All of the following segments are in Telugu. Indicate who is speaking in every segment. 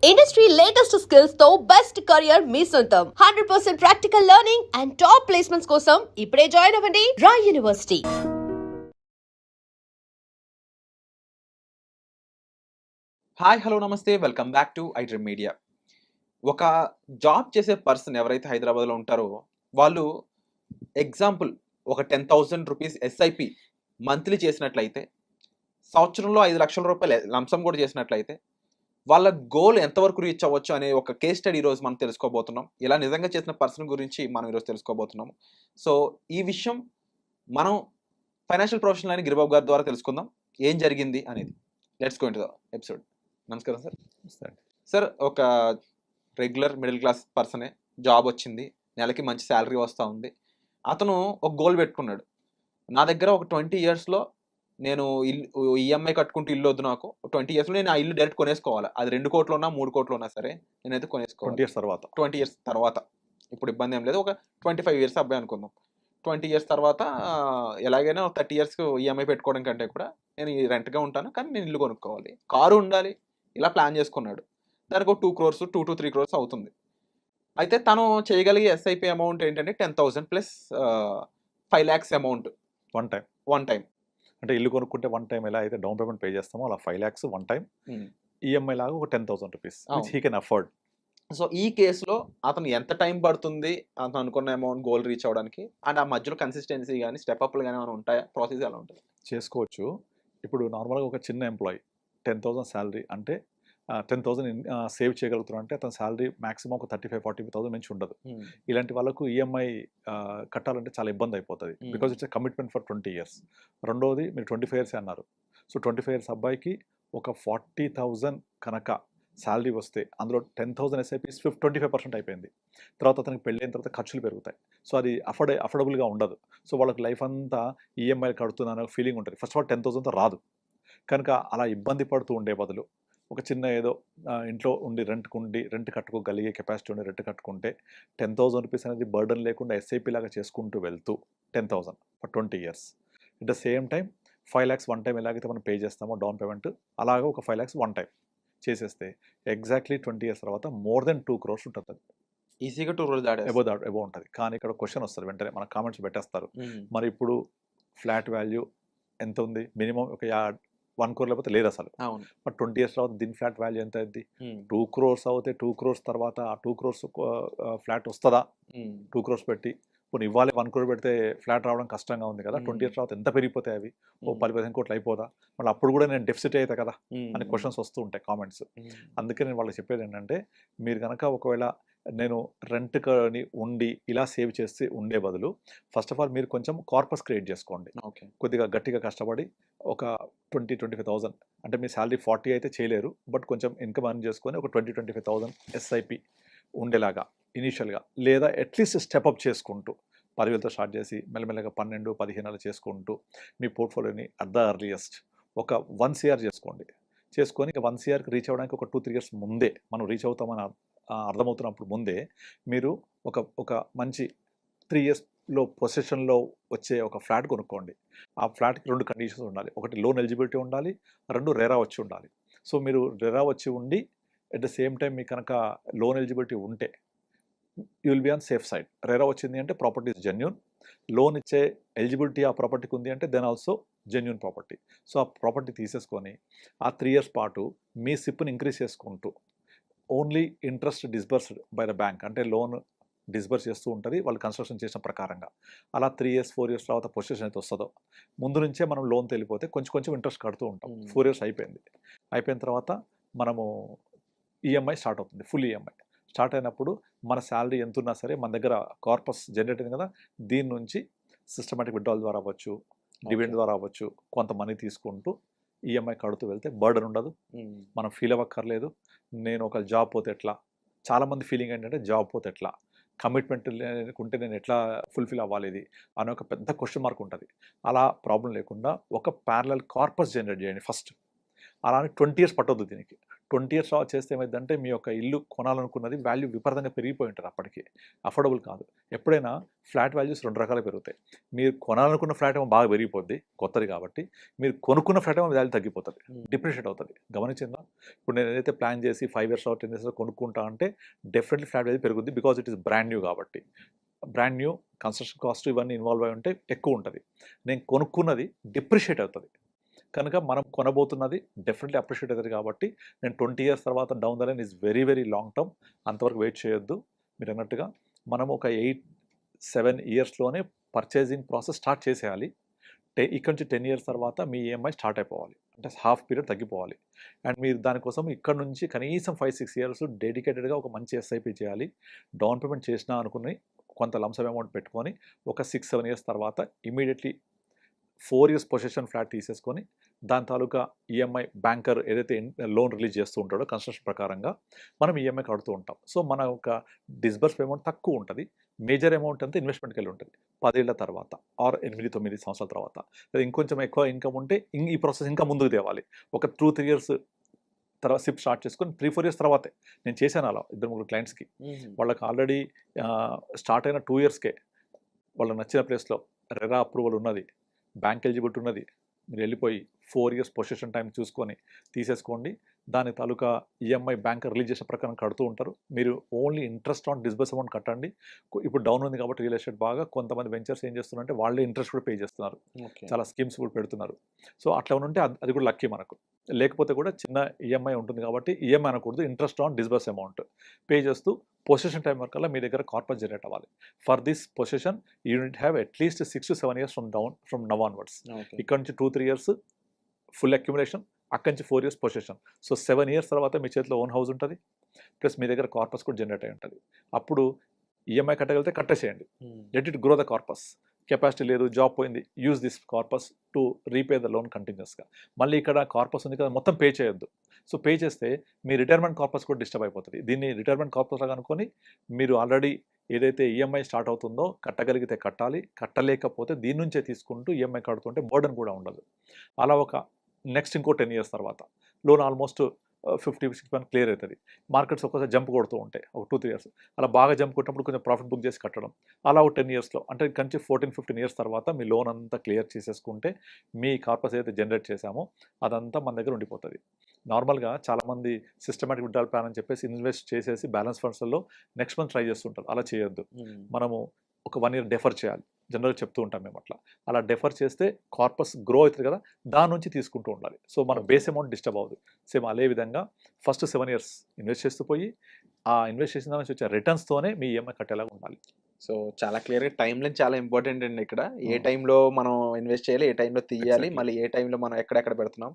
Speaker 1: ఇండస్ట్రీ లేటెస్ట్ స్కిల్స్ తో బెస్ట్ కెరియర్ మీ సొంతం 100% practical learning and top placements కోసం ఇప్పుడే జాయిన్ అవ్వండి రా యూనివర్సిటీ.
Speaker 2: హాయ్ హలో నమస్తే welcome back to iDream media. ఒక జాబ్ చేసే పర్సన్ ఎవరైతే హైదరాబాద్లో ఉంటారో వాళ్ళు ఎగ్జాంపుల్ ఒక 10,000 రూపీస్ ఎస్ఐపి మంత్లీ చేసినట్లయితే, సంవత్సరంలో 5 లక్షల రూపాయలు లంసమ్ కూడా చేసినట్లయితే వాళ్ళ గోల్ ఎంతవరకు రీచ్ అవ్వచ్చు అనే ఒక కేస్ స్టడీ ఈరోజు మనం తెలుసుకోబోతున్నాం. ఇలా నిజంగా చేసిన పర్సన్ గురించి మనం ఈరోజు తెలుసుకోబోతున్నాము. సో ఈ విషయం మనం ఫైనాన్షియల్ ప్రొఫెషనల్ అయిన గిరిబాబు గారి ద్వారా తెలుసుకుందాం ఏం జరిగింది అనేది. Let's go into the episode. నమస్కారం సార్. సార్ ఒక రెగ్యులర్ మిడిల్ క్లాస్ పర్సనే, జాబ్ వచ్చింది, నెలకి మంచి శాలరీ వస్తూ ఉంది. అతను ఒక గోల్ పెట్టుకున్నాడు, నా దగ్గర ఒక 20 ఇయర్స్లో నేను ఈఎంఐ కట్టుకుంటూ ఇల్లు వద్దు, నాకు 20 ఇయర్స్లో నేను ఆ ఇల్లు డైరెక్ట్ కొనేసుకోవాలి. అది 2 కోట్లు ఉన్నా 3 కోట్లు ఉన్నా సరే నేనైతే కొనేసుకోవాలి. 20 ఇయర్స్ తర్వాత ఇప్పుడు ఇబ్బంది ఏం లేదు. ఒక 25 ఇయర్స్ అబ్బాయి అనుకుందాం. 20 ఇయర్స్ తర్వాత ఎలాగైనా 30 ఇయర్స్ ఈఎంఐ పెట్టుకోవడం కంటే కూడా నేను రెంట్గా ఉంటాను, కానీ నేను ఇల్లు కొనుక్కోవాలి, కారు ఉండాలి, ఇలా ప్లాన్ చేసుకున్నాడు. దానికి ఒక 2 crores 2 to 3 crores అవుతుంది. అయితే తను చేయగలిగే ఎస్ఐపి అమౌంట్ ఏంటంటే 10,000 plus 5 lakhs amount one time.
Speaker 3: అంటే ఇల్లు కొనుక్కుంటే వన్ టైం ఎలా అయితే డౌన్ పేమెంట్ పే చేస్తామో అలా 5 lakhs వన్ టైం ఈఎంఐ లాగా ఒక 10,000 rupees he can afford.
Speaker 2: So ఈ కేసులో అతను ఎంత టైం పడుతుంది అతను అనుకున్న అమౌంట్ గోల్ రీచ్ అవ్వడానికి, అండ్ ఆ మధ్యలో కన్సిస్టెన్సీ కానీ స్టెప్ అప్లు కానీ ఏమైనా ఉంటాయా, ప్రాసెస్ ఎలా ఉంటుంది?
Speaker 3: చేసుకోవచ్చు. ఇప్పుడు నార్మల్గా ఒక చిన్న ఎంప్లాయీ 10,000 శాలరీ అంటే 10,000 సేవ్ చేయగలుగుతున్నారు అంటే అతని శాలరీ మాక్సిమం ఒక 35,000-40,000 మించి ఉండదు. ఇలాంటి వాళ్ళకు ఈఎంఐ కట్టాలంటే చాలా ఇబ్బంది అయిపోతుంది, because it's commitment for 20 years. రెండోది మీరు 25 ఇయర్స్ అన్నారు. సో 25 ఇయర్స్ అబ్బాయికి ఒక 40,000 కనుక శాలరీ వస్తే అందులో 10,000 ఎస్ఐపీస్ 25% అయిపోయింది. తర్వాత అతనికి పెళ్ళైన తర్వాత ఖర్చులు పెరుగుతాయి. సో అది అఫోర్డబుల్గా ఉండదు. సో వాళ్ళకి లైఫ్ అంతా ఈఎంఐలు కడుతున్నాను ఫీలింగ్ ఉంటుంది. ఫస్ట్ ఆఫ్ ఆల్ 10,000తో రాదు. కనుక అలా ఇబ్బంది పడుతూ ఉండే బదులు ఒక చిన్న ఏదో ఇంట్లో ఉండి రెంట్ కట్టుకోగలిగే కెపాసిటీ ఉండి రెంట్ కట్టుకుంటే 10,000 రూపీస్ అనేది బర్డన్ లేకుండా ఎస్ఐపి లాగా చేసుకుంటూ వెళ్తూ 10,000 for 20 years. At the same time 5 lakhs one time ఎలాగైతే మనం పే చేస్తామో డౌన్ పేమెంట్, అలాగే ఒక 5 lakhs వన్ టైం చేసేస్తే ఎగ్జాక్ట్లీ 20 ఇయర్స్ తర్వాత మోర్ దెన్ 2 crores ఉంటుంది.
Speaker 2: ఈజీగా 2 crores
Speaker 3: ఎబో ఉంటుంది. కానీ ఇక్కడ క్వశ్చన్ వస్తుంది, వెంటనే మన కామెంట్స్ పెట్టేస్తారు, మరి ఇప్పుడు ఫ్లాట్ వాల్యూ ఎంత ఉంది, మినిమం ఒక 1 crore లేకపోతే లేదు అసలు. బట్ 20 ఇయర్స్ తర్వాత దీని ఫ్లాట్ వాల్యూ ఎంత అయింది? 2 crores అవుతే 2 crores తర్వాత ఆ 2 crores ఫ్లాట్ వస్తుందా? 2 crores పెట్టి కొన్ని ఇవ్వాలి, 1 crore పెడితే ఫ్లాట్ రావడం కష్టంగా ఉంది కదా. 20 ఇయర్స్ తర్వాత ఎంత పెరిగిపోతాయి అవి? ఓ 10-15 కోట్లు అయిపోదా? మళ్ళీ అప్పుడు కూడా నేను డెఫిసిట్ అవుతా కదా అని క్వశ్చన్స్ వస్తూ ఉంటాయి కామెంట్స్. అందుకే నేను వాళ్ళకి చెప్పేది ఏంటంటే, మీరు కనుక ఒకవేళ నేను రెంట్ కొని ఉండి ఇలా సేవ్ చేసి ఉండే బదులు ఫస్ట్ ఆఫ్ ఆల్ మీరు కొంచెం కార్పస్ క్రియేట్ చేసుకోండి. కొద్దిగా గట్టిగా కష్టపడి ఒక 20-25,000 అంటే మీ శాలరీ 40 అయితే చేయలేరు, బట్ కొంచెం ఇన్కమ్ అర్న్ చేసుకొని ఒక 20-25,000 ఎస్ఐపి ఉండేలాగా ఇనీషియల్గా, లేదా అట్లీస్ట్ స్టెప్అప్ చేసుకుంటూ 10,000తో స్టార్ట్ చేసి మెల్లమెల్లగా 12-15 అలా చేసుకుంటూ మీ పోర్ట్ఫోలియోని అట్ ద అర్లియస్ట్ ఒక 1 CR చేసుకొని ఇక 1 CRకి రీచ్ అవ్వడానికి ఒక 2-3 ఇయర్స్ ముందే మనం రీచ్ అవుతామని అర్థమవుతున్నప్పుడు ముందే మీరు ఒక మంచి 3 ఇయర్స్లో పొజిషన్లో వచ్చే ఒక ఫ్లాట్ కొనుక్కోండి. ఆ ఫ్లాట్కి 2 కండిషన్స్ ఉండాలి. ఒకటి లోన్ ఎలిజిబిలిటీ ఉండాలి, 2 రెరా వచ్చి ఉండాలి. సో మీరు రెరా వచ్చి ఉండి ఎట్ ద సేమ్ టైం మీకు కనుక లోన్ ఎలిజిబిలిటీ ఉంటే you will be on safe side. RERA వచ్చింది అంటే ప్రాపర్టీ ఇస్ జెన్యూన్, లోన్ ఇచ్చే ఎలిజిబిలిటీ ఆ ప్రాపర్టీకి ఉంది అంటే then also genuine property. So ఆ ప్రాపర్టీ తీసేసుకొని ఆ 3 ఇయర్స్ పాటు మీ సిప్ని ఇంక్రీజ్ చేసుకుంటూ only interest disbursed by the bank, అంటే లోన్ డిస్బర్స్ చేస్తూ ఉంటుంది వాళ్ళు కన్స్ట్రక్షన్ చేసిన ప్రకారంగా. అలా 3 ఇయర్స్ 4 ఇయర్స్ తర్వాత పొజిషన్ అయితే వస్తుందో ముందు నుంచే మనం లోన్ తెలిపోతే కొంచెం ఇంట్రెస్ట్ కడుతూ ఉంటాం. 4 ఇయర్స్ అయిపోయిన తర్వాత మనము ఈఎంఐ స్టార్ట్ అవుతుంది. ఫుల్ ఈఎంఐ స్టార్ట్ అయినప్పుడు మన శాలరీ ఎంత ఉన్నా సరే మన దగ్గర కార్పస్ జనరేట్ అయింది కదా, దీని నుంచి సిస్టమేటిక్ విత్డ్రాల్ ద్వారా అవ్వచ్చు, డివిడెండ్ ద్వారా అవ్వచ్చు, కొంత మనీ తీసుకుంటూ ఈఎంఐ కడుతూ వెళ్తే బర్డన్ ఉండదు, మనం ఫీల్ అవ్వక్కర్లేదు. నేను ఒక జాబ్ పోతే ఎట్లా, చాలామంది ఫీలింగ్ ఏంటంటే జాబ్ పోతే ఎట్లా, కమిట్మెంట్ లేకుంటే నేను ఎట్లా ఫుల్ఫిల్ అవ్వాలి ఇది అనే ఒక పెద్ద క్వశ్చన్ మార్క్ ఉంటుంది. అలా ప్రాబ్లం లేకుండా ఒక ప్యారలల్ కార్పస్ జనరేట్ చేయండి ఫస్ట్. అలానే 20 ఇయర్స్ పట్టొద్దు దీనికి. 20 ఇయర్స్ తర్వాత చేస్తే ఏమైందంటే మీ యొక్క ఇల్లు కొనాలనుకున్నది వాల్యూ విపరీతంగా పెరిగిపోయి ఉంటుంది, అప్పటికి అఫోర్డబుల్ కాదు. ఎప్పుడైనా ఫ్లాట్ వాల్యూస్ 2 రకాలు పెరుగుతాయి. మీరు కొనాలనుకున్న ఫ్లాట్ ఏమో బాగా పెరిగిపోద్ది కొత్తది కాబట్టి, మీరు కొనుక్కున్న ఫ్లాట్ ఏమో వాల్యూ తగ్గిపోతుంది, డిప్రిషియేట్ అవుతుంది. గమనించిందా? ఇప్పుడు నేను ఏదైతే ప్లాన్ చేసి 5 ఇయర్స్ 10 ఇయర్స్ కొనుక్కుంటా అంటే డెఫినెట్లీ ఫ్లాట్ వాల్యూ పెరుగుద్ది, because it is brand new కాబట్టి. బ్రాండ్ న్యూ కన్స్ట్రక్షన్ కాస్ట్ ఇవన్నీ ఇన్వాల్వ్ అయి ఉంటే ఎక్కువ ఉంటుంది. నేను కొనుక్కున్నది డిప్రిషియేట్ అవుతుంది, కనుక మనం కొనబోతున్నది డెఫినెట్లీ అప్రిషియేట్ అవుతుంది. కాబట్టి నేను 20 ఇయర్స్ తర్వాత down the line is very very long term, అంతవరకు వెయిట్ చేయొద్దు. మీరు అన్నట్టుగా మనం ఒక 8-7 ఇయర్స్లోనే పర్చేసింగ్ ప్రాసెస్ స్టార్ట్ చేసేయాలి. ఇక్కడ నుంచి 10 ఇయర్స్ తర్వాత మీ ఈఎంఐ స్టార్ట్ అయిపోవాలి, అంటే హాఫ్ పీరియడ్ తగ్గిపోవాలి. అండ్ మీరు దానికోసం ఇక్కడ నుంచి కనీసం 5-6 ఇయర్స్ డెడికేటెడ్గా ఒక మంచి ఎస్ఐపి చేయాలి. డౌన్ పేమెంట్ చేసినా అనుకుని కొంత లంసమ్ అమౌంట్ పెట్టుకొని ఒక 6-7 ఇయర్స్ తర్వాత ఇమీడియట్లీ 4 ఇయర్స్ పొజిషన్ ఫ్లాట్ తీసేసుకొని దాని తాలూకా ఈఎంఐ బ్యాంకర్ ఏదైతే లోన్ రిలీజ్ చేస్తూ ఉంటాడో కన్స్ట్రక్షన్ ప్రకారంగా మనం ఈఎంఐ కడుతూ ఉంటాం. సో మన ఒక డిస్బర్స్ అమౌంట్ తక్కువ ఉంటుంది, మేజర్ అమౌంట్ అంతా ఇన్వెస్ట్మెంట్కి వెళ్ళి ఉంటుంది 10 ఏళ్ల తర్వాత ఆర్ 8-9 సంవత్సరాల తర్వాత. లేదా ఇంకొంచెం ఎక్కువ ఇన్కమ్ ఉంటే ఈ ప్రాసెస్ ఇంకా ముందుకు తేవాలి. ఒక 2-3 ఇయర్స్ తర్వాత సిప్ స్టార్ట్ చేసుకొని 3-4 ఇయర్స్ తర్వాతే. నేను చేశాను అలా 2-3 క్లయింట్స్కి. వాళ్ళకి ఆల్రెడీ స్టార్ట్ అయిన 2 ఇయర్స్కే వాళ్ళకి నచ్చిన ప్లేస్లో రెరా అప్రూవల్ ఉన్నది, బ్యాంక్ ఎలిజిబిలిటీ ఉన్నది, మీరు వెళ్ళిపోయి 4 ఇయర్స్ పొజిషన్ టైం చూసుకొని తీసేసుకోండి. దాని తాలూకా ఈఎంఐ బ్యాంక్ రిలీజ్ చేసిన ప్రకారం కడుతూ ఉంటారు. మీరు only interest on disburse amount కట్టండి. ఇప్పుడు డౌన్ ఉంది కాబట్టి రియల్ ఎస్టేట్ బాగా కొంతమంది వెంచర్స్ ఏం చేస్తున్నారంటే వాళ్ళే ఇంట్రెస్ట్ కూడా పే చేస్తున్నారు, చాలా స్కీమ్స్ కూడా పెడుతున్నారు. సో అట్లా ఉంటే అది కూడా లక్కీ మనకు. లేకపోతే కూడా చిన్న ఈఎంఐ ఉంటుంది కాబట్టి ఈఎంఐ అనకూడదు, interest on disburse amount pay చేస్తూ పొజిషన్ టైం వరకల్లా మీ దగ్గర కార్పస్ జనరేట్ అవ్వాలి. For this position you need have at least 6-7 years from now onwards. ఇక్కడ నుంచి 2-3 ఇయర్స్ ఫుల్ అక్యుములేషన్, అక్కడి నుంచి 4 ఇయర్స్ పొజిషన్. సో 7 ఇయర్స్ తర్వాత మీ చేతిలో ఓన్ హౌస్ ఉంటుంది, ప్లస్ మీ దగ్గర కార్పస్ కూడా జనరేట్ అయి ఉంటుంది. అప్పుడు ఈఎంఐ కట్టగలిగితే కట్టేసేయండి, let it grow the corpus. Capacity లేదు, జాబ్ పోయింది, use this corpus to repay the loan కంటిన్యూస్గా. మళ్ళీ ఇక్కడ కార్పస్ ఉంది కదా మొత్తం పే చేయొద్దు. సో పే చేస్తే మీ రిటైర్మెంట్ కార్పస్ కూడా డిస్టర్బ్ అయిపోతుంది. దీన్ని రిటైర్మెంట్ కార్పస్ లాగా అనుకొని మీరు ఆల్రెడీ ఏదైతే ఈఎంఐ స్టార్ట్ అవుతుందో కట్టగలిగితే కట్టాలి, కట్టలేకపోతే దీని నుంచే తీసుకుంటూ ఈఎంఐ కడుతుంటే బర్డన్ కూడా ఉండదు. అలా ఒక నెక్స్ట్ ఇంకో 10 ఇయర్స్ తర్వాత లోన్ ఆల్మోస్ట్ 50-60% క్లియర్ అవుతుంది. మార్కెట్స్ ఒక్కసారి జంప్ కొడుతూ ఉంటాయి ఒక 2-3 ఇయర్స్. అలా బాగా జంప్ కొట్టినప్పుడు కొంచెం ప్రాఫిట్ బుక్ చేసి కట్టడం. అలా ఒక 10 ఇయర్స్లో అంటే కంచి 14-15 ఇయర్స్ తర్వాత మీ లోన్ అంతా క్లియర్ చేసేసుకుంటే మీ కార్పస్ ఏదైతే జనరేట్ చేశామో అదంతా మన దగ్గర ఉండిపోతుంది. నార్మల్గా చాలామంది సిస్టమేటిక్ విత్డ్రాల్ ప్లాన్ అని చెప్పేసి ఇన్వెస్ట్ చేసేసి బ్యాలెన్స్ ఫండ్స్లో నెక్స్ట్ మంత్ ట్రై చేస్తుంటారు. అలా చేయొద్దు. మనము ఒక 1 ఇయర్ డెఫర్ చేయాలి, జనరల్గా చెప్తూ ఉంటాం మేము అట్లా. అలా డెఫర్ చేస్తే కార్పస్ గ్రో అవుతుంది కదా, దాని నుంచి తీసుకుంటూ ఉండాలి. సో మన బేస్ అమౌంట్ డిస్టర్బ్ అవ్వదు. సేమ్ అదే విధంగా ఫస్ట్ 7 ఇయర్స్ ఇన్వెస్ట్ చేస్తూ పోయి ఆ ఇన్వెస్ట్ చేసిన దాని నుంచి వచ్చే రిటర్న్స్తోనే మీ ఈఎంఐ కట్టేలాగా ఉండాలి.
Speaker 2: సో చాలా క్లియర్గా టైం లైన్ చాలా ఇంపార్టెంట్ అండి. ఇక్కడ ఏ టైంలో మనం ఇన్వెస్ట్ చేయాలి, ఏ టైంలో తీయాలి, మళ్ళీ ఏ టైంలో మనం ఎక్కడెక్కడ పెడుతున్నాం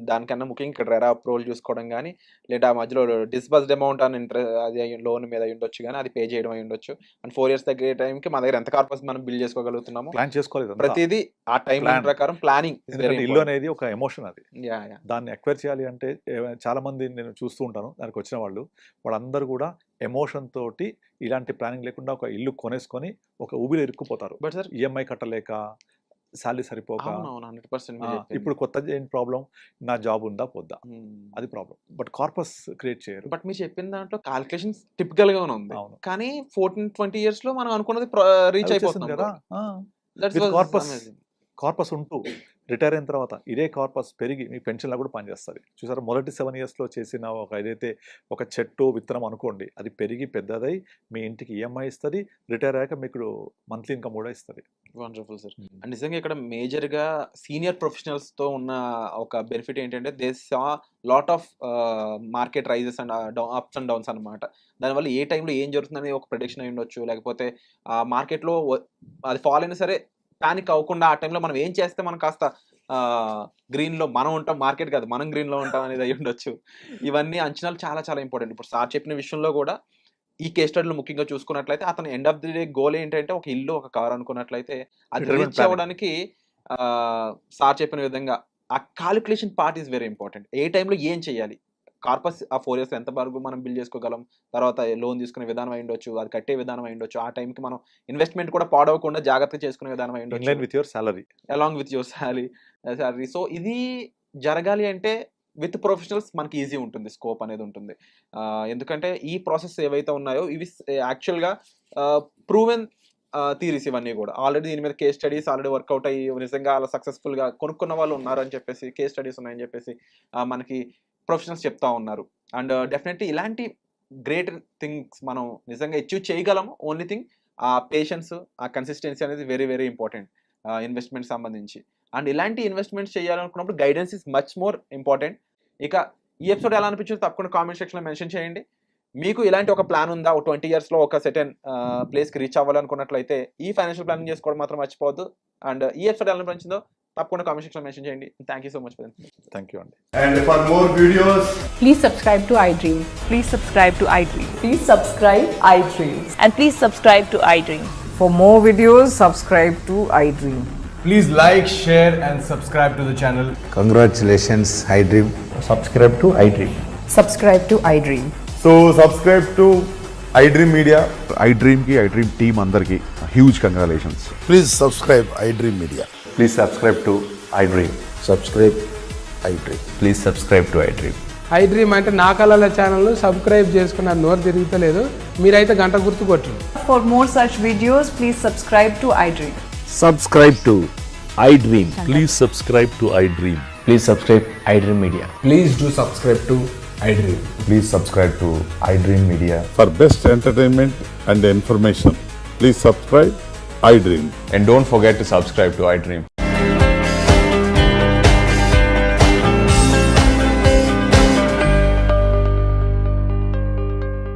Speaker 2: దానికన్నా ముఖ్యంగా ఇక్కడ రెరా అప్రూవల్ చూసుకోవడం కానీ, లేదా ఆ మధ్యలో డిస్బర్స్డ్ అమౌంట్ అని అది లోన్ మీద అయి ఉండొచ్చు కానీ అది పే చేయడం అయి ఉండొచ్చు. అండ్ 4 ఇయర్స్ తగ్గే టైంకి మన దగ్గర ఎంత కార్పస్ మనం బిల్డ్ చేసుకోగలుగుతున్నాము,
Speaker 3: ప్లాన్ చేసుకోవాలి.
Speaker 2: ప్రతిదీ ఆ టైం ప్రకారం ప్లానింగ్.
Speaker 3: ఇల్లు అనేది ఒక ఎమోషన్, అది దాన్ని ఎక్వైర్ చేయాలి అంటే చాలా మంది నేను చూస్తూ ఉంటాను, దానికి వచ్చిన వాళ్ళందరూ కూడా ఎమోషన్ తోటి ఇలాంటి ప్లానింగ్ లేకుండా ఒక ఇల్లు కొనేసుకొని ఒక ఊబిలో ఇరుక్కుపోతారు.
Speaker 2: బట్ సార్
Speaker 3: ఈఎంఐ కట్టలేక, శాలరీ సరిపోక.
Speaker 2: 100%
Speaker 3: ఇప్పుడు కొత్త ఏంటి ప్రాబ్లం, నా జాబ్ ఉందా పోద్దా, అది ప్రాబ్లం. బట్ కార్పస్ క్రియేట్ చేయరు.
Speaker 2: బట్ మీరు చెప్పిన దాంట్లో క్యాలిక్యులేషన్స్ టిపికల్ గా ఉంది, కానీ 14-20 ఇయర్స్ లో మనం అనుకున్నది రీచ్ అయిపోతుంది కదా.
Speaker 3: కార్పస్ ఉంటూ రిటైర్ అయిన తర్వాత ఇదే కార్పస్ పెరిగి మీ పెన్షన్లో కూడా పనిచేస్తుంది. చూసారా, మొదటి 7 ఇయర్స్లో చేసిన ఏదైతే ఒక చెట్టు విత్తనం అనుకోండి, అది పెరిగి పెద్దదై మీ ఇంటికి ఈఎంఐ ఇస్తుంది, రిటైర్ అయ్యాక మీకు మంత్లీ ఇన్కమ్ కూడా ఇస్తుంది.
Speaker 2: Wonderful sir. అండ్ నిజంగా ఇక్కడ మేజర్గా సీనియర్ ప్రొఫెషనల్స్తో ఉన్న ఒక బెనిఫిట్ ఏంటంటే they saw lot of market rises and ups and downs అనమాట. దానివల్ల ఏ టైంలో ఏం జరుగుతుందని ఒక ప్రెడిక్షన్ అయి ఉండొచ్చు, లేకపోతే మార్కెట్లో అది ఫాల్ అయినా సరే పానిక్ అవ్వకుండా ఆ టైంలో మనం ఏం చేస్తే మనం కాస్త గ్రీన్లో మనం ఉంటాం, మార్కెట్ కాదు మనం గ్రీన్లో ఉంటాం అనేది అయి ఉండొచ్చు. ఇవన్నీ అంచనాలు చాలా చాలా ఇంపార్టెంట్. ఇప్పుడు సార్ చెప్పిన విషయంలో కూడా ఈ కేస్ స్టడీలో ముఖ్యంగా చూసుకున్నట్లయితే అతను end of the day goal ఏంటంటే ఒక ఇల్లు ఒక కార్ అనుకున్నట్లయితే అది రీచ్ అవ్వడానికి సార్ చెప్పిన విధంగా ఆ calculation part is very important. ఏ టైంలో ఏం చేయాలి, కార్పస్ ఆ 4 ఇయర్స్ ఎంత వరకు మనం బిల్డ్ చేసుకోగలం, తర్వాత లోన్ తీసుకునే విధానం అయి ఉండొచ్చు, అది కట్టే విధానం అయి ఉండొచ్చు, ఆ టైంకి మనం ఇన్వెస్ట్మెంట్ కూడా పాడవకుండా జాగ్రత్తగా చేసుకునే విధానం అయి ఉండొచ్చు,
Speaker 3: with your salary
Speaker 2: along with your salary. So ఇది జరగాలి అంటే విత్ ప్రొఫెషనల్స్ మనకి ఈజీ ఉంటుంది, స్కోప్ అనేది ఉంటుంది. ఎందుకంటే ఈ ప్రాసెస్ ఏవైతే ఉన్నాయో ఇవి యాక్చువల్గా ప్రూవెన్ థీరీస్ ఇవన్నీ కూడా. ఆల్రెడీ దీని మీద కేస్ స్టడీస్ ఆల్రెడీ వర్కౌట్ అయ్యి నిజంగా అలా సక్సెస్ఫుల్గా కొనుక్కున్న వాళ్ళు ఉన్నారు అని చెప్పేసి, కేస్ స్టడీస్ ఉన్నాయని చెప్పేసి మనకి ప్రొఫెషనల్స్ చెప్తా ఉన్నారు. అండ్ డెఫినెట్లీ ఇలాంటి గ్రేట్ థింగ్స్ మనం నిజంగా అచీవ్ చేయగలము. ఓన్లీ థింగ్ ఆ పేషెన్స్, ఆ కన్సిస్టెన్సీ అనేది వెరీ వెరీ ఇంపార్టెంట్ ఇన్వెస్ట్మెంట్ సంబంధించి. అండ్ ఇలాంటి ఇన్వెస్ట్మెంట్స్ చేయాలనుకున్నప్పుడు guidance is much more important. ఇక ఈ ఎపిసోడ్ ఎలా అనిపించిందో తప్పకుండా కామెంట్ సెక్షన్లో మెన్షన్ చేయండి. మీకు ఇలాంటి ఒక ప్లాన్ ఉందా, ఒక 20 yearsలో ఒక సెటన్ ప్లేస్కి రీచ్ అవ్వాలనుకున్నట్లయితే ఈ ఫైనాన్షియల్ ప్లానింగ్ చేసుకోవడం మాత్రం మర్చిపోవద్దు. అండ్ ఈ ఎపిసోడ్ ఎలా అనిపించిందో తప్పకుండా కామెంట్ సెక్షన్లో మెన్షన్ చేయండి. Thank you so much.
Speaker 3: Thank you అండి.
Speaker 4: And for more videos,
Speaker 5: Please subscribe to iDream.
Speaker 6: Please subscribe to iDream.
Speaker 5: Please subscribe iDream.
Speaker 6: And please subscribe to iDream.
Speaker 5: For more videos, subscribe to iDream.
Speaker 4: please like, share and subscribe to the channel.
Speaker 7: Congratulations, iDream.
Speaker 8: subscribe to iDream.
Speaker 5: Subscribe to iDream.
Speaker 4: So subscribe to iDream Media.
Speaker 9: iDream की iDream team अंदर की huge congratulations.
Speaker 7: Please subscribe iDream Media.
Speaker 8: Please subscribe to iDream.
Speaker 7: Subscribe iDream.
Speaker 8: Please subscribe to iDream.
Speaker 10: iDream అంటే నా కళల ఛానల్ సబ్స్క్రైబ్ చేసుకున్న నోరు తిరుగుతలేదు, మీరైతే గంట గుర్తు కొట్టండి.
Speaker 5: For more such videos, please subscribe to iDream.
Speaker 8: Subscribe to iDream.
Speaker 9: Please subscribe to iDream.
Speaker 8: Please subscribe iDream Media.
Speaker 4: Please do subscribe to iDream.
Speaker 8: Please subscribe to iDream Media.
Speaker 9: For best entertainment and information, please subscribe iDream.
Speaker 8: And don't forget to subscribe to iDream.